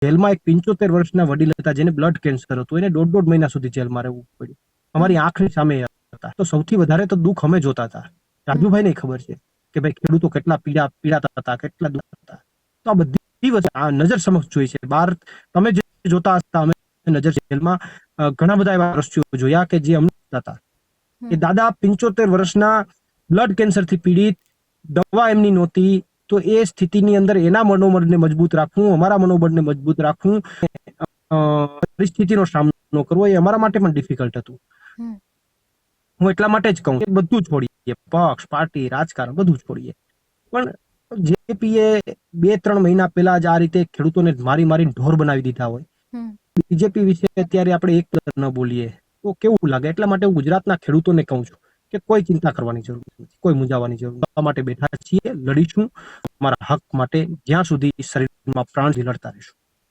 જેલમાં એક 75 વર્ષના વડીલ હતા જેને બ્લડ કેન્સર હતું, એને 1.5 મહિના સુધી જેલમાં રહેવું પડ્યું. અમારી આંખની સામે હતા. તો સૌથી વધારે તો દુઃખ અમે જોતા હતા. રાજુભાઈને ખબર છે કે ભાઈ ખેડૂતો કેટલા પીડાતા હતા, કેટલા દુઃખ હતા. તો આ બધી વસ્તુ આ નજર સમક્ષ જોઈ છે. બહાર તમે જે જોતા હતા, અમે નજર જેલમાં ઘણા બધા એવા દ્રશ્યો જોયા કે જે અમને હતા. એ દાદા 75 વર્ષના બ્લડ કેન્સરથી પીડિત, દવા એમની નહોતી. તો એ સ્થિતિની અંદર એના મનોબળને મજબૂત રાખવું, અમારા મનોબળને મજબૂત રાખવું, પરિસ્થિતિનો સામનો કરવો એ અમારા માટે પણ ડિફિકલ્ટ હતું. હું એટલા માટે જ કહું કે બધું છોડીએ, પક્ષ, પાર્ટી, રાજકારણ બધું છોડીએ. પણ જેપીએ 2-3 મહિના પહેલા જ આ રીતે ખેડૂતોને મારીને ઢોર બનાવી દીધા હોય, બીજેપી વિશે અત્યારે આપણે એક ન બોલીએ તો કેવું લાગે? એટલા માટે હું ગુજરાતના ખેડૂતોને કહું છું કે કોઈ ચિંતા કરવાની જરૂર નથી, કોઈ મૂંઝાવાની જરૂર નથી. આ માટે બેઠા છીએ, લડીશું અમારા હક માટે, જ્યાં સુધી શરીરમાં પ્રાણ લડતા રહીશું.